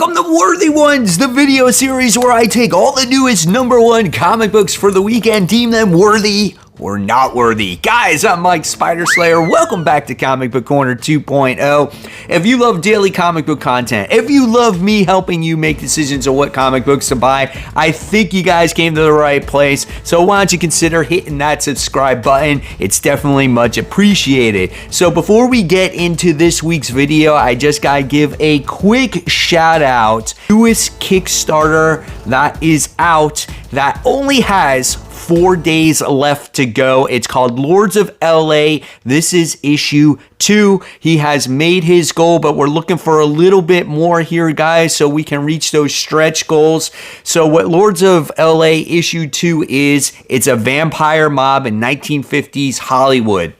Welcome to Worthy Ones, the video series where I take all the newest #1 comic books for the week and deem them worthy or not worthy. Guys, I'm Mike Spider Slayer. Welcome back to Comic Book Corner 2.0. If you love daily comic book content, if you love me helping you make decisions on what comic books to buy, I think you guys came to the right place. So why don't you consider hitting that subscribe button? It's definitely much appreciated. So before we get into this week's video, I just gotta give a quick shout out. Newest Kickstarter that is out that only has 4 days left to go. It's called Lords of LA. This is issue 2. He has made his goal, but we're looking for a little bit more here, guys, so we can reach those stretch goals. So what Lords of LA issue 2 is, it's a vampire mob in 1950s Hollywood.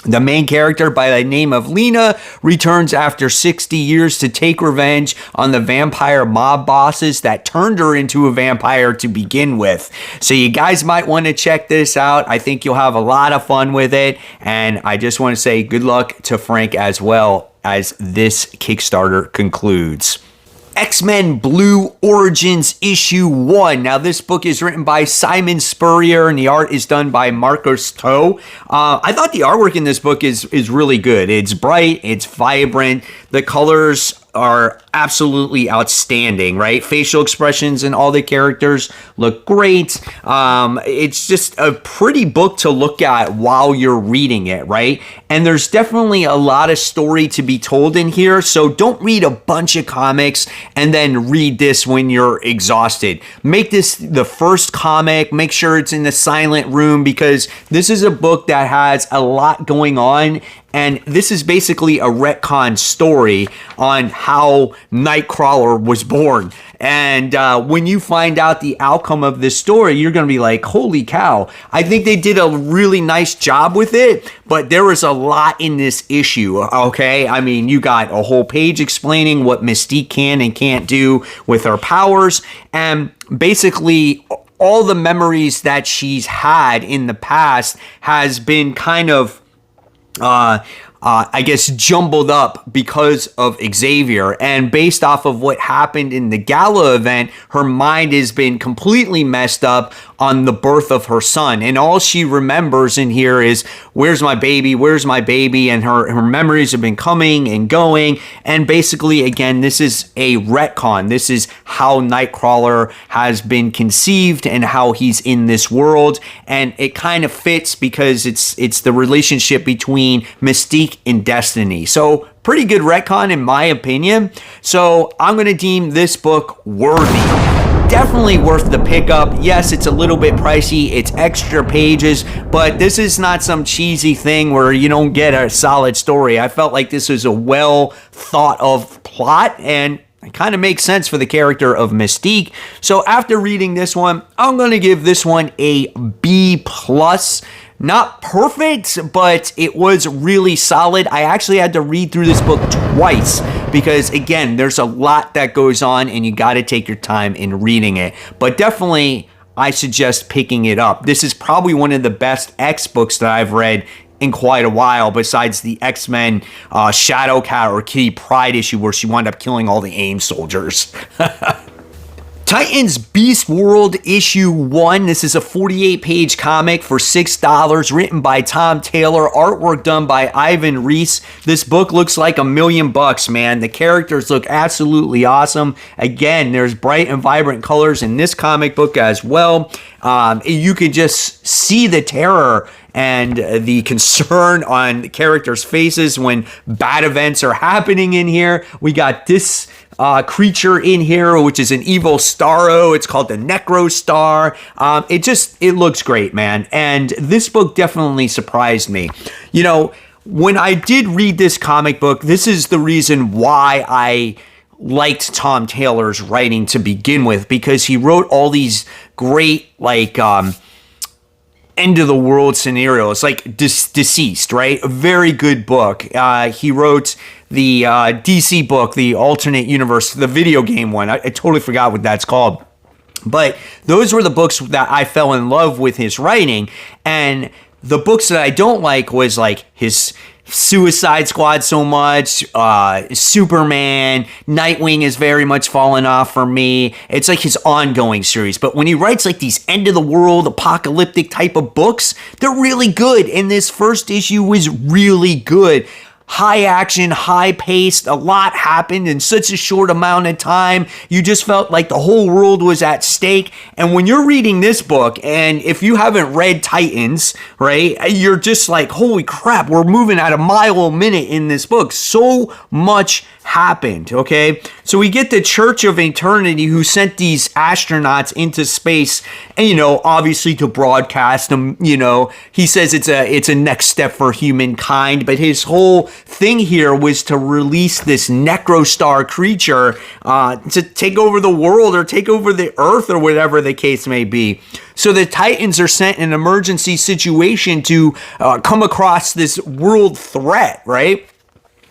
The main character, by the name of Lena, returns after 60 years to take revenge on the vampire mob bosses that turned her into a vampire to begin with. So you guys might want to check this out. I think you'll have a lot of fun with it. And I just want to say good luck to Frank as well as this Kickstarter concludes. X-Men Blue Origins issue 1. Now this book is written by Simon Spurrier and the art is done by Marcos Toe. I thought the artwork in this book is really good. It's bright, it's vibrant, the colors are absolutely outstanding, right? Facial expressions and all the characters look great. It's just a pretty book to look at while you're reading it, right? And there's definitely a lot of story to be told in here, so don't read a bunch of comics and then read this when you're exhausted. Make this the first comic, make sure it's in the silent room, because this is a book that has a lot going on. And this is basically a retcon story on how Nightcrawler was born. And when you find out the outcome of this story, you're going to be like, holy cow. I think they did a really nice job with it, but there was a lot in this issue, okay? I mean, you got a whole page explaining what Mystique can and can't do with her powers. And basically, all the memories that she's had in the past has been kind of I guess jumbled up because of Xavier, and based off of what happened in the gala event, her mind has been completely messed up on the birth of her son, and all she remembers in here is, where's my baby, and her memories have been coming and going. And basically, again, this is a retcon. This is how Nightcrawler has been conceived and how he's in this world, and it kind of fits because it's the relationship between Mystique and Destiny. So pretty good retcon in my opinion. So I'm going to deem this book worthy. Definitely worth the pickup. Yes, it's a little bit pricey. It's extra pages, but this is not some cheesy thing where you don't get a solid story. I felt like this was a well thought of plot, and it kind of makes sense for the character of Mystique. So after reading this one, I'm going to give this one a B+. Not perfect, but it was really solid. I actually had to read through this book twice because, again, there's a lot that goes on and you got to take your time in reading it. But definitely, I suggest picking it up. This is probably one of the best X books that I've read in quite a while, besides the X-Men Shadow Cat or Kitty Pryde issue where she wound up killing all the AIM soldiers. Titans Beast World issue 1. This is a 48-page comic for $6, written by Tom Taylor, artwork done by Ivan Reis. This book looks like $1 million, man. The characters look absolutely awesome. Again, there's bright and vibrant colors in this comic book as well. You can just see the terror and the concern on the characters' faces when bad events are happening in here. We got this creature in here, which is an evil starro. It's called the Necro Star. It looks great, man. And this book definitely surprised me. You know, when I did read this comic book, this is the reason why I liked Tom Taylor's writing to begin with, because he wrote all these great, like, end of the world scenarios, like Deceased, right? A very good book. He wrote the DC book, the alternate universe, the video game one. I totally forgot what that's called. But those were the books that I fell in love with his writing. And the books that I don't like was like his Suicide Squad so much, Superman, Nightwing is very much fallen off for me. It's like his ongoing series. But when he writes like these end of the world, apocalyptic type of books, they're really good. And this first issue was really good. High action, high paced, a lot happened in such a short amount of time. You just felt like the whole world was at stake. And when you're reading this book, and if you haven't read Titans, right, you're just like, holy crap, we're moving at a mile a minute in this book. So much happened, okay? So we get the Church of Eternity who sent these astronauts into space, and, you know, obviously to broadcast them, you know, he says it's a next step for humankind, but his whole thing here was to release this Necrostar creature to take over the world or take over the earth or whatever the case may be. So the Titans are sent in an emergency situation to come across this world threat, right?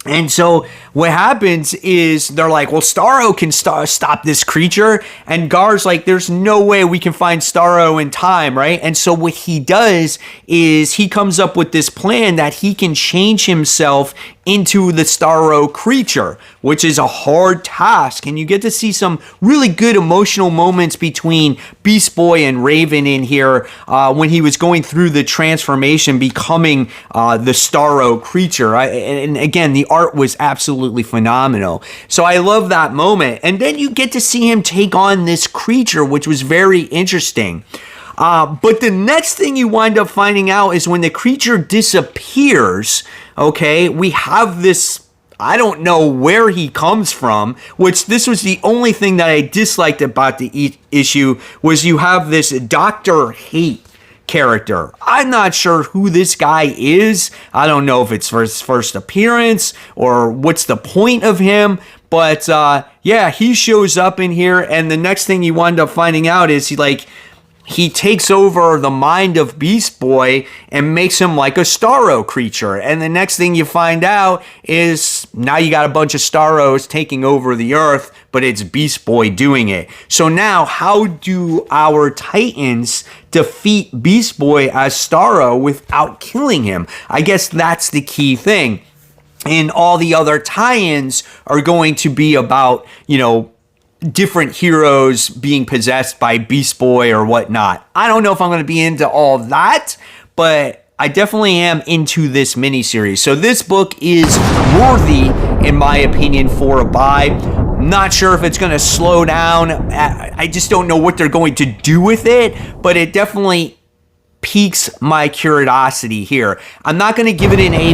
And so what happens is they're like, well, Starro can stop this creature. And Gar's like, there's no way we can find Starro in time, right? And so what he does is he comes up with this plan that he can change himself into the Starro creature, which is a hard task. And you get to see some really good emotional moments between Beast Boy and Raven in here when he was going through the transformation, becoming the Starro creature. And again, the art was absolutely phenomenal. So I love that moment. And then you get to see him take on this creature, which was very interesting. But the next thing you wind up finding out is when the creature disappears, okay, we have this, I don't know where he comes from, which this was the only thing that I disliked about the issue, was you have this Dr. Hate character. I'm not sure who this guy is. I don't know if it's for his first appearance or what's the point of him. But yeah, he shows up in here, and the next thing you wind up finding out is he takes over the mind of Beast Boy and makes him like a Starro creature. And the next thing you find out is now you got a bunch of Starros taking over the earth, but it's Beast Boy doing it. So now how do our Titans defeat Beast Boy as Starro without killing him? I guess that's the key thing. And all the other tie-ins are going to be about, you know, different heroes being possessed by Beast Boy or whatnot. I don't know if I'm going to be into all that, but I definitely am into this miniseries. So this book is worthy, in my opinion, for a buy. Not sure if it's going to slow down. I just don't know what they're going to do with it, but it definitely piques my curiosity here. I'm not going to give it an A+,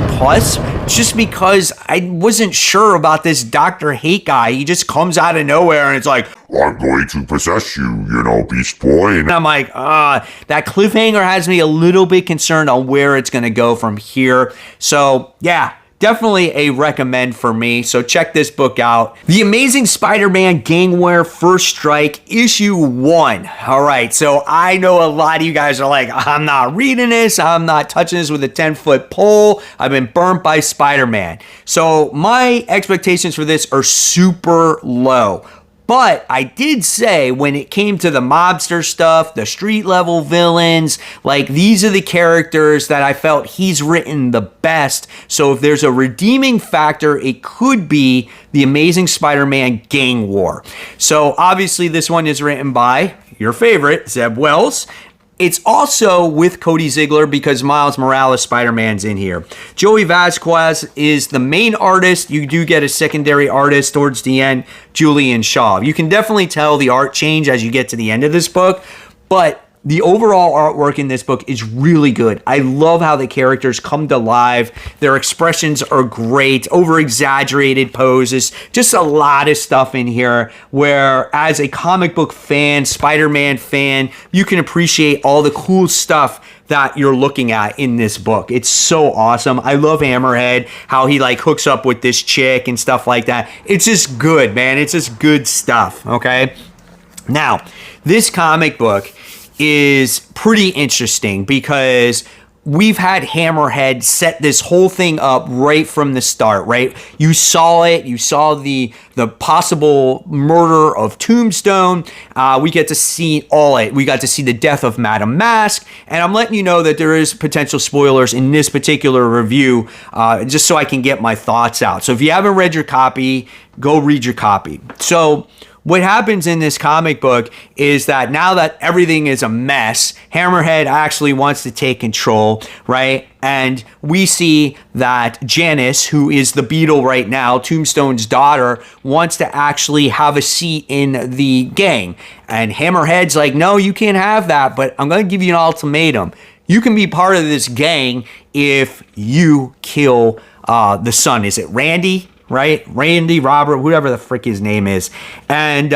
just because I wasn't sure about this Dr. Hate guy. He just comes out of nowhere and it's like, I'm going to possess you, you know, Beast Boy. And I'm like, that cliffhanger has me a little bit concerned on where it's going to go from here. So yeah, definitely a recommend for me. So check this book out. The Amazing Spider-Man Gang War First Strike, Issue 1. All right, so I know a lot of you guys are like, I'm not reading this. I'm not touching this with a 10-foot pole. I've been burnt by Spider-Man. So my expectations for this are super low. But I did say when it came to the mobster stuff, the street level villains, like these are the characters that I felt he's written the best. So if there's a redeeming factor, it could be The Amazing Spider-Man Gang War. So obviously this one is written by your favorite, Zeb Wells. It's also with Cody Ziegler because Miles Morales Spider-Man's in here. Joey Vasquez is the main artist. You do get a secondary artist towards the end, Julian Shaw. You can definitely tell the art change as you get to the end of this book, but the overall artwork in this book is really good. I love how the characters come to life. Their expressions are great, over-exaggerated poses, just a lot of stuff in here where as a comic book fan, Spider-Man fan, you can appreciate all the cool stuff that you're looking at in this book. It's so awesome. I love Hammerhead, how he like hooks up with this chick and stuff like that. It's just good, man. It's just good stuff, okay? Now, this comic book is pretty interesting because we've had Hammerhead set this whole thing up right from the start, right? You saw it. You saw the possible murder of Tombstone. We get to see all it. We got to see the death of Madame Mask. And I'm letting you know that there is potential spoilers in this particular review, just so I can get my thoughts out. So if you haven't read your copy, go read your copy. So what happens in this comic book is that now that everything is a mess, Hammerhead actually wants to take control, right? And we see that Janice, who is the Beetle right now, Tombstone's daughter, wants to actually have a seat in the gang. And Hammerhead's like, no, you can't have that, but I'm going to give you an ultimatum. You can be part of this gang if you kill the son. Is it Randy? Right? Randy, Robert, whatever the frick his name is. And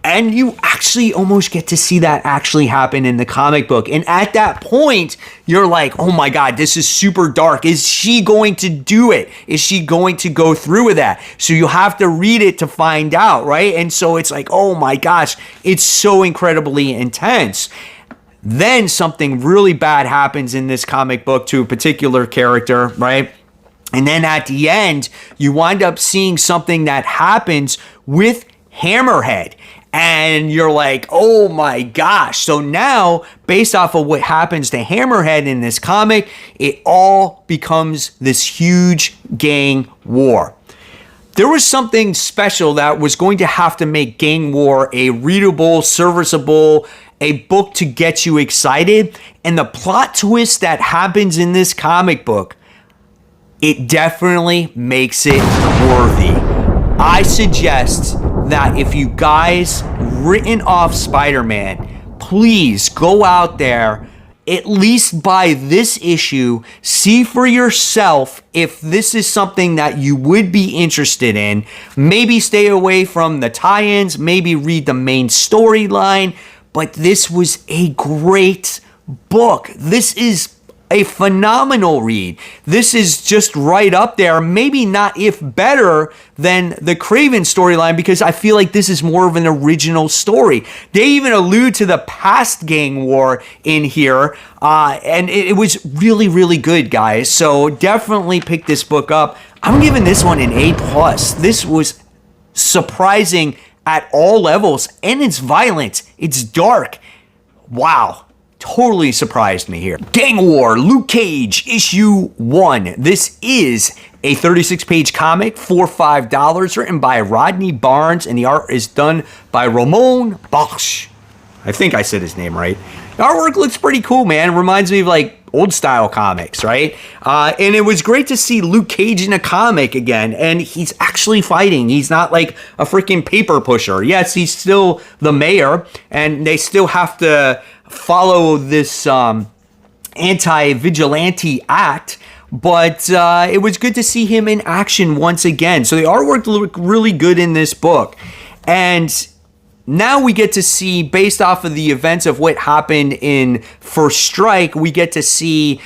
you actually almost get to see that actually happen in the comic book. And at that point, you're like, oh my God, this is super dark. Is she going to do it? Is she going to go through with that? So you have to read it to find out, right? And so it's like, oh my gosh, it's so incredibly intense. Then something really bad happens in this comic book to a particular character, right? And then at the end, you wind up seeing something that happens with Hammerhead. And you're like, oh my gosh. So now, based off of what happens to Hammerhead in this comic, it all becomes this huge gang war. There was something special that was going to have to make Gang War a readable, serviceable, a book to get you excited. And the plot twist that happens in this comic book, it definitely makes it worthy. I suggest that if you guys written off Spider-Man, please go out there, at least buy this issue, see for yourself if this is something that you would be interested in. Maybe stay away from the tie-ins, maybe read the main storyline, but this was a great book. This is a phenomenal read. This is just right up there, maybe not if better than the Kraven storyline, because I feel like this is more of an original story. They even allude to the past Gang War in here, and it was really, really good, guys. So definitely pick this book up. I'm giving this one an A+. This was surprising at all levels, and it's violent. It's dark. Wow. Totally surprised me here. Gang War, Luke Cage, issue 1. This is a 36-page comic for $5, written by Rodney Barnes, and the art is done by Ramon Bosch. I think I said his name right. The artwork looks pretty cool, man. It reminds me of like old style comics, right? And it was great to see Luke Cage in a comic again, and he's actually fighting. He's not like a freaking paper pusher. Yes, he's still the mayor, and they still have to follow this anti-vigilante act, but it was good to see him in action once again. So the artwork looked really good in this book. And now we get to see, based off of the events of what happened in First Strike, we get to see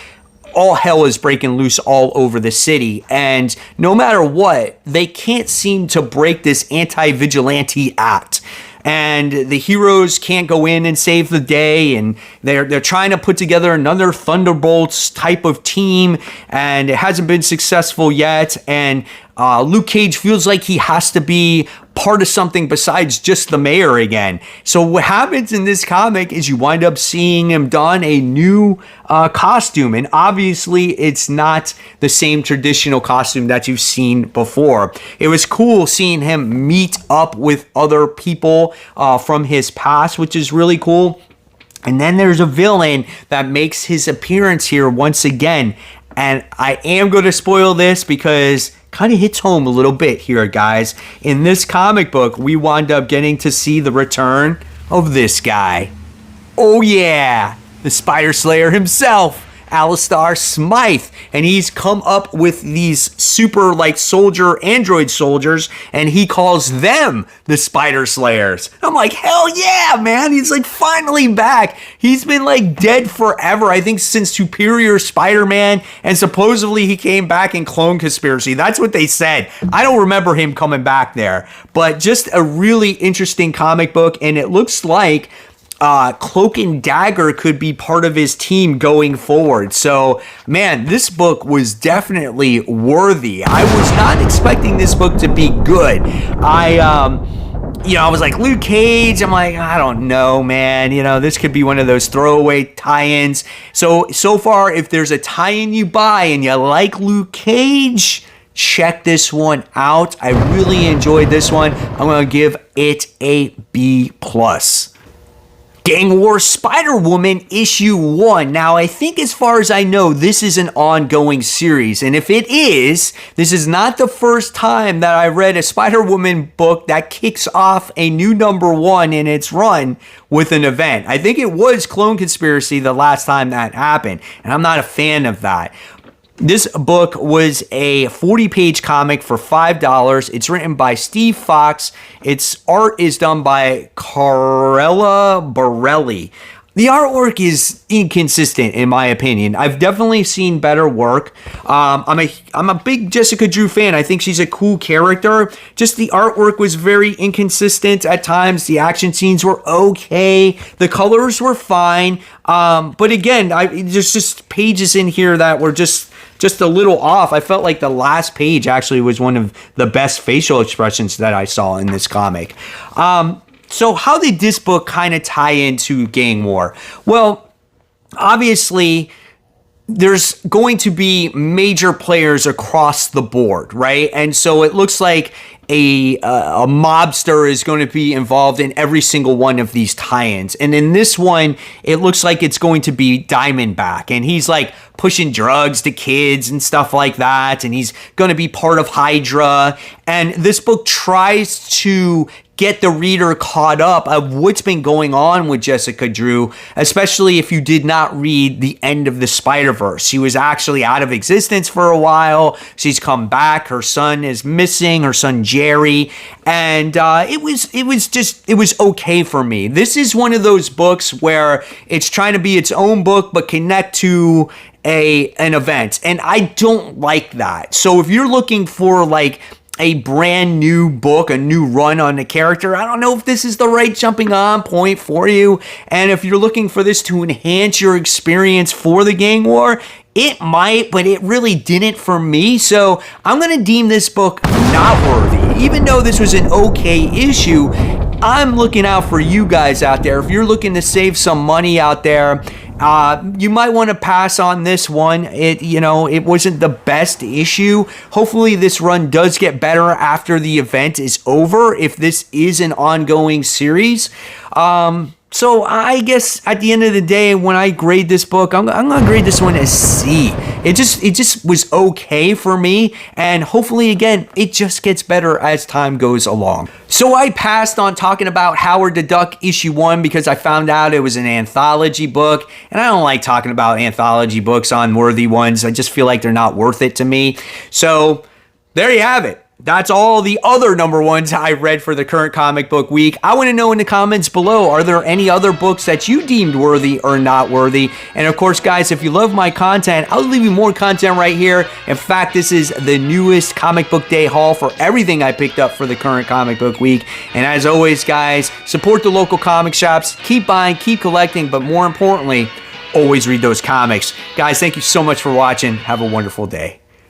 all hell is breaking loose all over the city. And no matter what, they can't seem to break this anti-vigilante act. And the heroes can't go in and save the day, and they're trying to put together another Thunderbolts type of team, and it hasn't been successful yet. And Luke Cage feels like he has to be part of something besides just the mayor again. So what happens in this comic is you wind up seeing him don a new costume, and obviously it's not the same traditional costume that you've seen before. It was cool seeing him meet up with other people from his past, which is really cool. And then there's a villain that makes his appearance here once again. And I am going to spoil this because kind of hits home a little bit here, guys. In this comic book, we wound up getting to see the return of this guy. Oh yeah, the Spider Slayer himself, Alistar Smythe, and he's come up with these super android soldiers, and he calls them the Spider Slayers. I'm like, hell yeah, man. He's like finally back. He's been like dead forever, I think since Superior Spider-Man, and supposedly he came back in Clone Conspiracy. That's what they said. I don't remember him coming back there, but just a really interesting comic book, and it looks like Cloak and Dagger could be part of his team going forward. So, man, this book was definitely worthy. I was not expecting this book to be good. I was like, Luke Cage, I'm like, I don't know, man. This could be one of those throwaway tie-ins. So far, if therethere's a tie-in you buy and you like Luke Cage, check this one out. I really enjoyed this one. I'm going to give it a B+. Gang War Spiderwoman issue 1. Now, I think as far as I know, this is an ongoing series. And if it is, this is not the first time that I read a Spiderwoman book that kicks off a new #1 in its run with an event. I think it was Clone Conspiracy the last time that happened. And I'm not a fan of that. This book was a 40-page comic for $5. It's written by Steve Fox. Its art is done by Carella Borelli. The artwork is inconsistent, in my opinion. I've definitely seen better work. I'm a big Jessica Drew fan. I think she's a cool character. Just the artwork was very inconsistent at times. The action scenes were okay. The colors were fine. But again, there's just pages in here that were just a little off. I felt like the last page actually was one of the best facial expressions that I saw in this comic. So how did this book kind of tie into Gang War? Well, obviously, there's going to be major players across the board, right? And so it looks like a mobster is going to be involved in every single one of these tie-ins. And in this one, it looks like it's going to be Diamondback. And he's like pushing drugs to kids and stuff like that. And he's going to be part of Hydra. And this book tries to get the reader caught up of what's been going on with Jessica Drew, especially if you did not read the end of the Spider-Verse. She was actually out of existence for a while. She's come back. Her son is missing, her son Jerry. And it was okay for me. This is one of those books where it's trying to be its own book, but connect to an event. And I don't like that. So if you're looking for like a brand new book, a new run on a character, I don't know if this is the right jumping on point for you. And if you're looking for this to enhance your experience for the Gang War, it might, but it really didn't for me. So I'm going to deem this book not worthy. Even though this was an okay issue, I'm looking out for you guys out there. If you're looking to save some money out there, you might want to pass on this one. It wasn't the best issue. Hopefully this run does get better after the event is over, if this is an ongoing series. So I guess at the end of the day, when I grade this book, I'm gonna grade this one as C. It just was okay for me, and hopefully again, it just gets better as time goes along. So I passed on talking about Howard the Duck issue 1 because I found out it was an anthology book, and I don't like talking about anthology books on worthy ones. I just feel like they're not worth it to me. So there you have it. That's all the other #1s I read for the current comic book week. I want to know in the comments below, are there any other books that you deemed worthy or not worthy? And of course, guys, if you love my content, I'll leave you more content right here. In fact, this is the newest comic book day haul for everything I picked up for the current comic book week. And as always, guys, support the local comic shops. Keep buying, keep collecting, but more importantly, always read those comics. Guys, thank you so much for watching. Have a wonderful day.